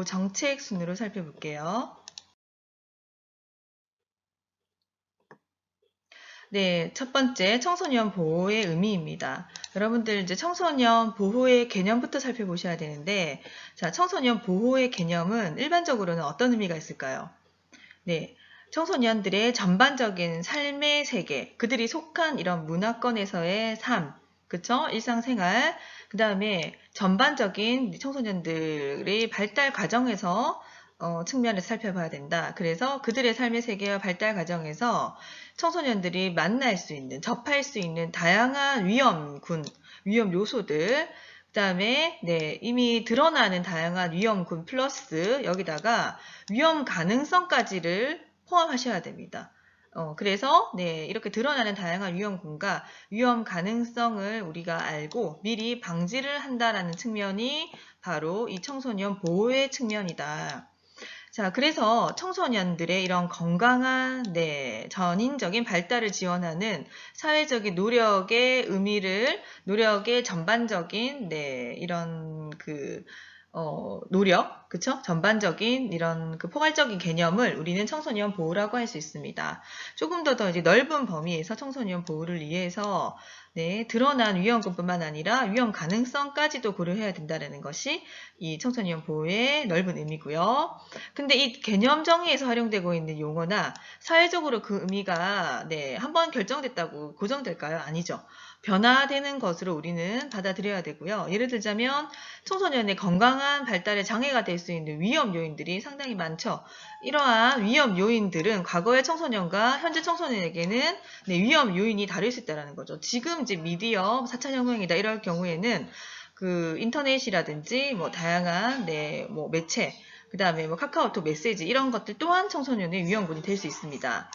정책 순으로 살펴볼게요. 네, 첫 번째 청소년 보호의 의미입니다. 여러분들 이제 청소년 보호의 개념부터 살펴보셔야 되는데, 자, 청소년 보호의 개념은 일반적으로는 어떤 의미가 있을까요? 네, 청소년들의 전반적인 삶의 세계, 그들이 속한 이런 문화권에서의 삶, 그쵸? 일상생활, 그 다음에 전반적인 청소년들의 발달 과정에서 측면에서 살펴봐야 된다. 그래서 그들의 삶의 세계와 발달 과정에서 청소년들이 만날 수 있는, 접할 수 있는 다양한 위험 요소들, 그 다음에 네, 이미 드러나는 다양한 위험군 플러스 여기다가 위험 가능성까지를 포함하셔야 됩니다. 그래서 네, 이렇게 드러나는 다양한 위험군과 위험 가능성을 우리가 알고 미리 방지를 한다라는 측면이 바로 이 청소년 보호의 측면이다. 자, 그래서 청소년들의 이런 건강한, 네, 전인적인 발달을 지원하는 사회적인 노력의 전반적인, 네, 이런 노력, 그쵸? 전반적인 이런 포괄적인 개념을 우리는 청소년 보호라고 할 수 있습니다. 조금 더 이제 넓은 범위에서 청소년 보호를 위해서 네, 드러난 위험군뿐만 아니라 위험 가능성까지도 고려해야 된다는 것이 이 청소년 보호의 넓은 의미고요. 근데 이 개념 정의에서 활용되고 있는 용어나 사회적으로 그 의미가 네, 한번 결정됐다고 고정될까요? 아니죠. 변화되는 것으로 우리는 받아들여야 되고요. 예를 들자면 청소년의 건강한 발달에 장애가 될 수 있는 위험 요인들이 상당히 많죠. 이러한 위험 요인들은 과거의 청소년과 현재 청소년에게는 네, 위험 요인이 다를 수 있다는 거죠. 지금 이제 미디어 4차 혁명이다 이럴 경우에는 그 인터넷이라든지 뭐 다양한 네, 뭐 매체 그 다음에 뭐 카카오톡 메시지 이런 것들 또한 청소년의 위험군이 될 수 있습니다.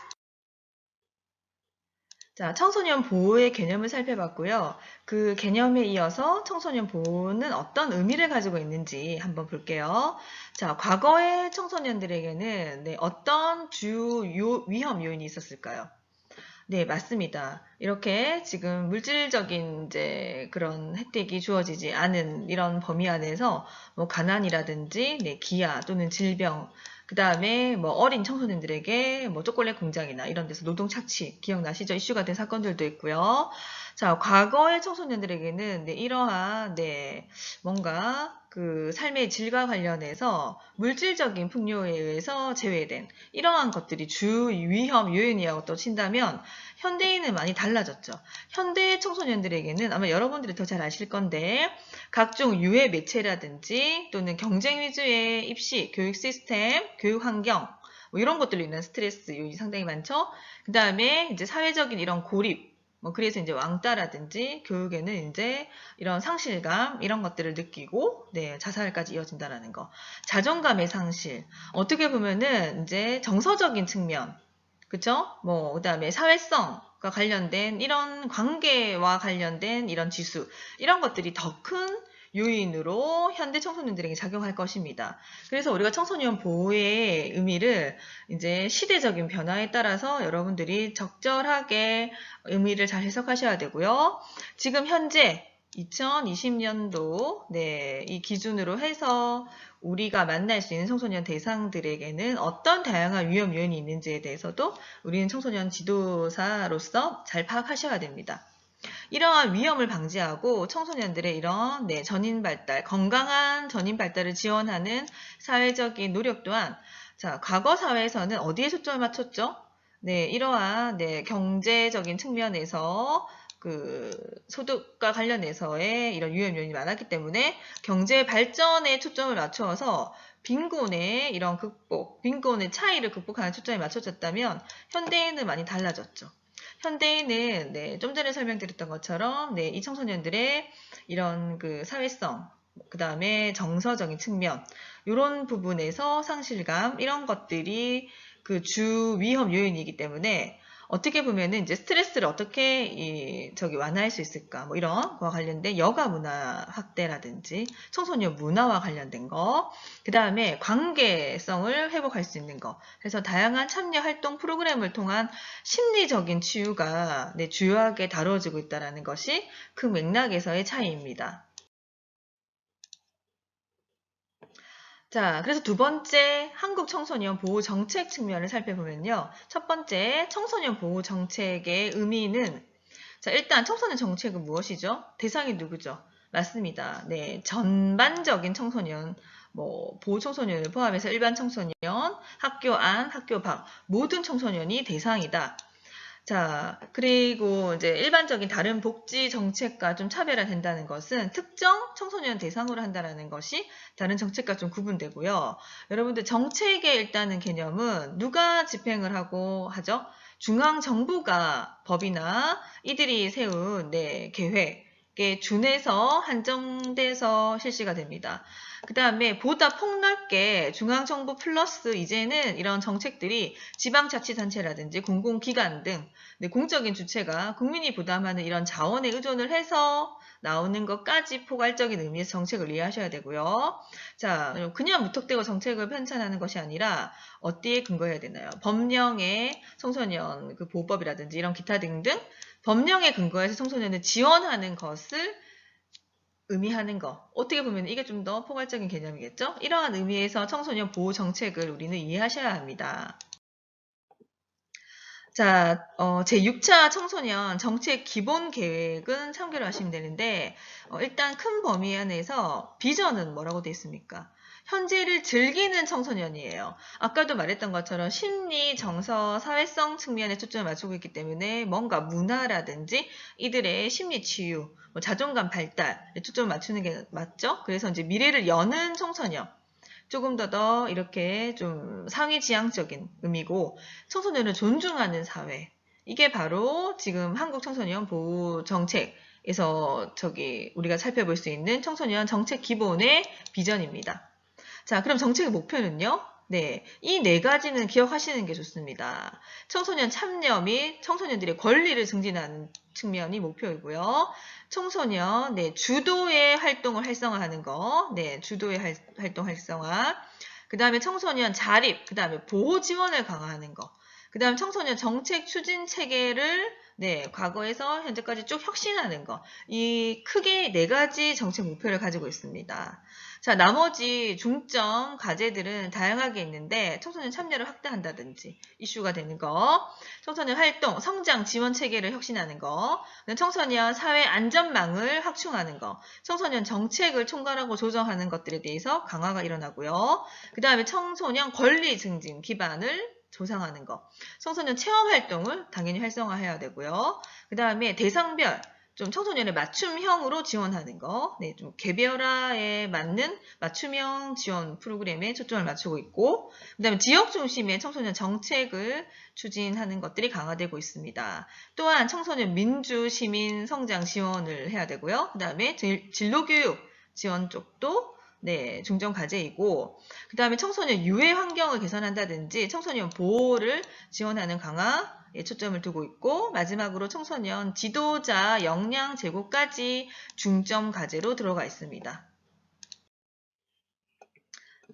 자, 청소년 보호의 개념을 살펴봤고요. 그 개념에 이어서 청소년 보호는 어떤 의미를 가지고 있는지 한번 볼게요. 자, 과거의 청소년들에게는 네, 어떤 위험 요인이 있었을까요? 네, 맞습니다. 이렇게 지금 물질적인 이제 그런 혜택이 주어지지 않은 이런 범위 안에서 뭐 가난이라든지 네, 기아 또는 질병, 그 다음에 뭐 어린 청소년들에게 뭐 초콜릿 공장이나 이런 데서 노동 착취 기억나시죠? 이슈가 된 사건들도 있고요. 자, 과거의 청소년들에게는 네, 이러한 네, 뭔가 그 삶의 질과 관련해서 물질적인 풍요에 의해서 제외된 이러한 것들이 주 위험 요인이라고 또 친다면 현대인은 많이 달라졌죠. 현대 청소년들에게는 아마 여러분들이 더 잘 아실 건데 각종 유해 매체라든지 또는 경쟁 위주의 입시, 교육 시스템, 교육 환경 뭐 이런 것들로 인한 스트레스 요인이 상당히 많죠. 그 다음에 이제 사회적인 이런 고립 뭐 그래서 이제 왕따라든지 교육에는 이제 이런 상실감 이런 것들을 느끼고 네, 자살까지 이어진다라는 거. 자존감의 상실. 어떻게 보면은 이제 정서적인 측면 그쵸? 뭐, 그 다음에 사회성과 관련된 이런 관계와 관련된 이런 지수, 이런 것들이 더 큰 요인으로 현대 청소년들에게 작용할 것입니다. 그래서 우리가 청소년 보호의 의미를 이제 시대적인 변화에 따라서 여러분들이 적절하게 의미를 잘 해석하셔야 되고요. 지금 현재 2020년도 네, 이 기준으로 해서 우리가 만날 수 있는 청소년 대상들에게는 어떤 다양한 위험 요인이 있는지에 대해서도 우리는 청소년 지도사로서 잘 파악하셔야 됩니다. 이러한 위험을 방지하고 청소년들의 이런 네, 전인 발달, 건강한 전인 발달을 지원하는 사회적인 노력 또한 자, 과거 사회에서는 어디에 초점을 맞췄죠? 네, 이러한 네, 경제적인 측면에서 그 소득과 관련해서의 이런 위험 요인이 많았기 때문에 경제 발전에 초점을 맞춰서 빈곤의 이런 빈곤의 차이를 극복하는 초점이 맞춰졌다면 현대에는 많이 달라졌죠. 현대인은 네, 좀 전에 설명드렸던 것처럼 네, 이 청소년들의 이런 그 사회성, 그 다음에 정서적인 측면 이런 부분에서 상실감 이런 것들이 그 주 위험 요인이기 때문에 어떻게 보면은 이제 스트레스를 어떻게 완화할 수 있을까 뭐 이런 거와 관련된 여가 문화 확대라든지 청소년 문화와 관련된 거, 그 다음에 관계성을 회복할 수 있는 거. 그래서 다양한 참여 활동 프로그램을 통한 심리적인 치유가 네, 주요하게 다뤄지고 있다는 것이 그 맥락에서의 차이입니다. 자, 그래서 두 번째 한국 청소년 보호 정책 측면을 살펴보면요. 첫 번째 청소년 보호 정책의 의미는 자, 일단 청소년 정책은 무엇이죠? 대상이 누구죠? 맞습니다. 네, 전반적인 청소년, 보호 청소년을 포함해서 일반 청소년, 학교 안, 학교 밖 모든 청소년이 대상이다. 자, 그리고 이제 일반적인 다른 복지 정책과 좀 차별화된다는 것은 특정 청소년 대상으로 한다는 것이 다른 정책과 좀 구분되고요. 여러분들 정책의 일단은 개념은 누가 집행을 하고 하죠? 중앙정부가 법이나 이들이 세운 계획에 준해서 한정돼서 실시가 됩니다. 그 다음에 보다 폭넓게 중앙정부 플러스 이제는 이런 정책들이 지방자치단체라든지 공공기관 등 공적인 주체가 국민이 부담하는 이런 자원에 의존을 해서 나오는 것까지 포괄적인 의미에서 정책을 이해하셔야 되고요. 자, 그냥 무턱대고 정책을 편찬하는 것이 아니라 어디에 근거해야 되나요? 법령의 청소년 그 보호법이라든지 이런 기타 등등 법령에 근거해서 청소년을 지원하는 것을 의미하는 거. 어떻게 보면 이게 좀 더 포괄적인 개념이겠죠? 이러한 의미에서 청소년 보호 정책을 우리는 이해하셔야 합니다. 자, 제6차 청소년 정책 기본 계획은 참고를 하시면 되는데, 일단 큰 범위 안에서 비전은 뭐라고 되어 있습니까? 현재를 즐기는 청소년이에요. 아까도 말했던 것처럼 심리, 정서, 사회성 측면에 초점을 맞추고 있기 때문에 뭔가 문화라든지 이들의 심리 치유, 자존감 발달에 초점을 맞추는 게 맞죠? 그래서 이제 미래를 여는 청소년. 조금 더 이렇게 좀 상위지향적인 의미고 청소년을 존중하는 사회. 이게 바로 지금 한국 청소년 보호 정책에서 우리가 살펴볼 수 있는 청소년 정책 기본의 비전입니다. 자, 그럼 정책의 목표는요? 네, 이 네 가지는 기억하시는 게 좋습니다. 청소년 참여 및 청소년들의 권리를 증진하는 측면이 목표이고요. 청소년, 주도의 활동을 활성화하는 거, 주도의 활동 활성화. 그 다음에 청소년 자립, 그 다음에 보호 지원을 강화하는 거. 그 다음 청소년 정책 추진 체계를 과거에서 현재까지 쭉 혁신하는 거. 이 크게 네 가지 정책 목표를 가지고 있습니다. 자, 나머지 중점 과제들은 다양하게 있는데 청소년 참여를 확대한다든지 이슈가 되는 거, 청소년 활동, 성장 지원 체계를 혁신하는 거, 청소년 사회 안전망을 확충하는 거, 청소년 정책을 총괄하고 조정하는 것들에 대해서 강화가 일어나고요. 그 다음에 청소년 권리 증진 기반을 조상하는 거, 청소년 체험 활동을 당연히 활성화해야 되고요. 그 다음에 대상별 좀 청소년의 맞춤형으로 지원하는 거, 좀 개별화에 맞는 맞춤형 지원 프로그램에 초점을 맞추고 있고, 그 다음에 지역 중심의 청소년 정책을 추진하는 것들이 강화되고 있습니다. 또한 청소년 민주 시민 성장 지원을 해야 되고요. 그 다음에 진로교육 지원 쪽도 중점 과제이고, 그 다음에 청소년 유해 환경을 개선한다든지 청소년 보호를 지원하는 강화, 초점을 두고 있고 마지막으로 청소년 지도자 역량 제고까지 중점 과제로 들어가 있습니다.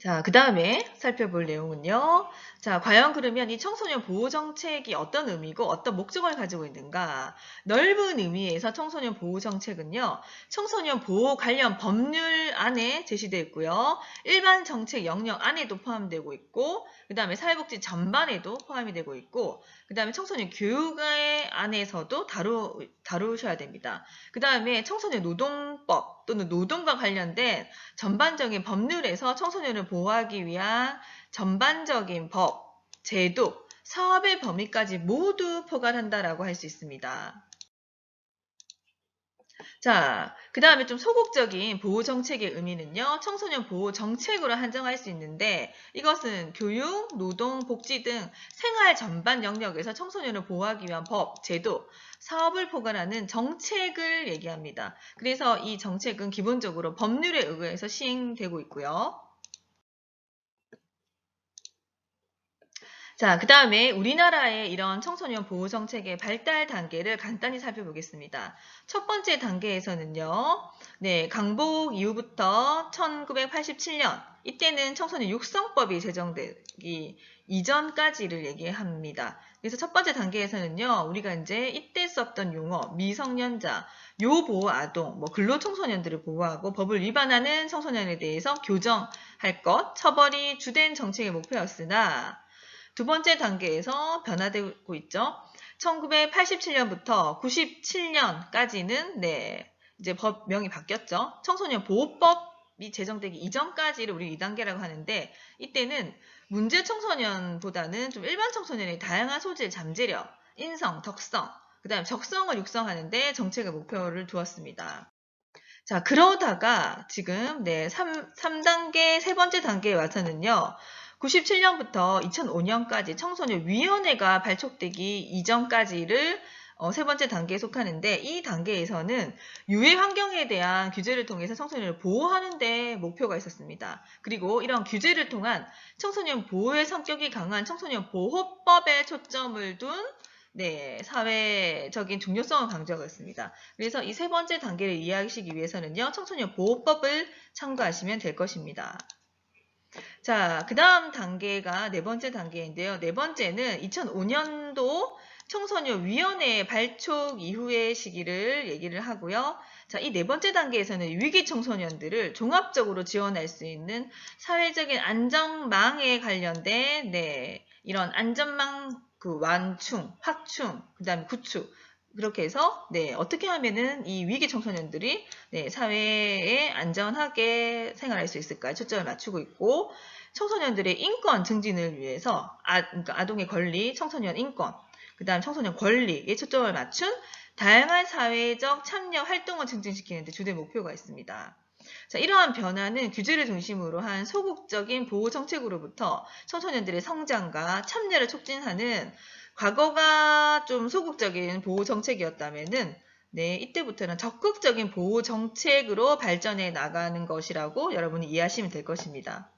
자, 그 다음에 살펴볼 내용은요. 자, 과연 그러면 이 청소년 보호 정책이 어떤 의미고 어떤 목적을 가지고 있는가? 넓은 의미에서 청소년 보호 정책은요. 청소년 보호 관련 법률 안에 제시되어 있고요. 일반 정책 영역 안에도 포함되고 있고 그 다음에 사회복지 전반에도 포함이 되고 있고 그 다음에 청소년 교육의 안에서도 다루셔야 됩니다. 그 다음에 청소년 노동법 또는 노동과 관련된 전반적인 법률에서 청소년을 보호하기 위한 전반적인 법, 제도, 사업의 범위까지 모두 포괄한다라고 할 수 있습니다. 자, 그 다음에 좀 소극적인 보호정책의 의미는요. 청소년 보호정책으로 한정할 수 있는데 이것은 교육, 노동, 복지 등 생활 전반 영역에서 청소년을 보호하기 위한 법, 제도, 사업을 포괄하는 정책을 얘기합니다. 그래서 이 정책은 기본적으로 법률에 의해서 시행되고 있고요. 자, 그 다음에 우리나라의 이런 청소년 보호 정책의 발달 단계를 간단히 살펴보겠습니다. 첫 번째 단계에서는요, 네, 강복 이후부터 1987년, 이때는 청소년 육성법이 제정되기 이전까지를 얘기합니다. 그래서 첫 번째 단계에서는요, 우리가 이제 이때 썼던 용어, 미성년자, 요보호 아동, 근로청소년들을 보호하고 법을 위반하는 청소년에 대해서 교정할 것, 처벌이 주된 정책의 목표였으나, 두 번째 단계에서 변화되고 있죠. 1987년부터 97년까지는 이제 법명이 바뀌었죠. 청소년 보호법이 제정되기 이전까지를 우리 2단계라고 하는데 이때는 문제 청소년보다는 좀 일반 청소년의 다양한 소질, 잠재력, 인성, 덕성, 그 다음에 적성을 육성하는데 정책의 목표를 두었습니다. 자, 그러다가 지금 3단계, 세 번째 단계에 와서는요. 97년부터 2005년까지 청소년위원회가 발족되기 이전까지를 세 번째 단계에 속하는데 이 단계에서는 유해 환경에 대한 규제를 통해서 청소년을 보호하는 데 목표가 있었습니다. 그리고 이런 규제를 통한 청소년 보호의 성격이 강한 청소년 보호법에 초점을 둔 사회적인 중요성을 강조하고 있습니다. 그래서 이 세 번째 단계를 이해하시기 위해서는요, 청소년 보호법을 참고하시면 될 것입니다. 자, 그 다음 단계가 네 번째 단계인데요. 네 번째는 2005년도 청소년위원회 발족 이후의 시기를 얘기를 하고요. 자, 이 네 번째 단계에서는 위기 청소년들을 종합적으로 지원할 수 있는 사회적인 안전망에 관련된 이런 안전망 완충, 확충, 그 다음에 구축 그렇게 해서 어떻게 하면은 이 위기 청소년들이 사회에 안전하게 생활할 수 있을까 초점을 맞추고 있고 청소년들의 인권 증진을 위해서 그러니까 아동의 권리, 청소년 인권, 그 다음 청소년 권리에 초점을 맞춘 다양한 사회적 참여 활동을 증진시키는 데 주된 목표가 있습니다. 자, 이러한 변화는 규제를 중심으로 한 소극적인 보호 정책으로부터 청소년들의 성장과 참여를 촉진하는 과거가 좀 소극적인 보호 정책이었다면은 이때부터는 적극적인 보호 정책으로 발전해 나가는 것이라고 여러분이 이해하시면 될 것입니다.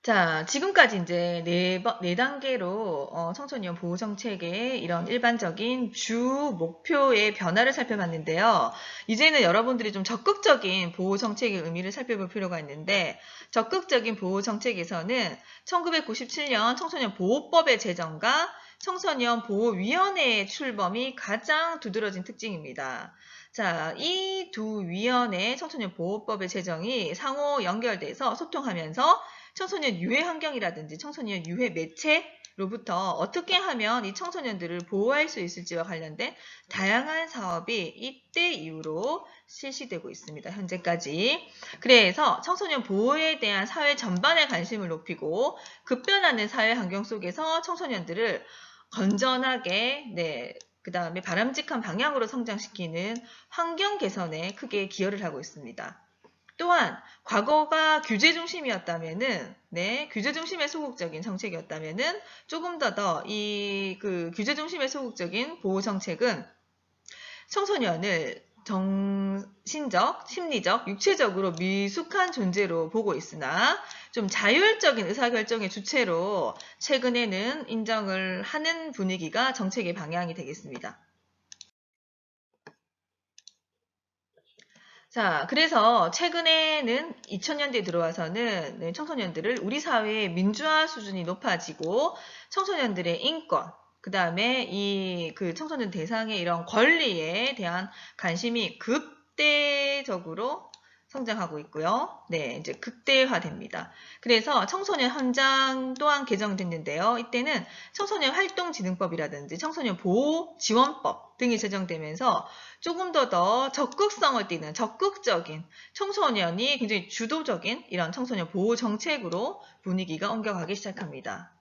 자, 지금까지 이제 네 단계로 청소년 보호 정책의 이런 일반적인 주 목표의 변화를 살펴봤는데요. 이제는 여러분들이 좀 적극적인 보호 정책의 의미를 살펴볼 필요가 있는데 적극적인 보호 정책에서는 1997년 청소년 보호법의 제정과 청소년 보호위원회의 출범이 가장 두드러진 특징입니다. 자, 이 두 위원회 청소년 보호법의 제정이 상호 연결돼서 소통하면서 청소년 유해 환경이라든지 청소년 유해 매체로부터 어떻게 하면 이 청소년들을 보호할 수 있을지와 관련된 다양한 사업이 이때 이후로 실시되고 있습니다. 현재까지. 그래서 청소년 보호에 대한 사회 전반의 관심을 높이고 급변하는 사회 환경 속에서 청소년들을 건전하게 그 다음에 바람직한 방향으로 성장시키는 환경 개선에 크게 기여를 하고 있습니다. 또한 과거가 규제 중심이었다면은 규제 중심의 소극적인 정책이었다면은 조금 더 이 규제 중심의 소극적인 보호 정책은 청소년을 정신적, 심리적, 육체적으로 미숙한 존재로 보고 있으나 좀 자율적인 의사결정의 주체로 최근에는 인정을 하는 분위기가 정책의 방향이 되겠습니다. 자, 그래서 최근에는 2000년대에 들어와서는 청소년들을 우리 사회의 민주화 수준이 높아지고 청소년들의 인권, 그 다음에 이 청소년 대상의 이런 권리에 대한 관심이 급대적으로 성장하고 있고요. 이제 극대화됩니다. 그래서 청소년 헌장 또한 개정됐는데요. 이때는 청소년 활동진흥법이라든지 청소년 보호지원법 등이 제정되면서 조금 더 적극성을 띠는 적극적인 청소년이 굉장히 주도적인 이런 청소년 보호 정책으로 분위기가 옮겨가기 시작합니다.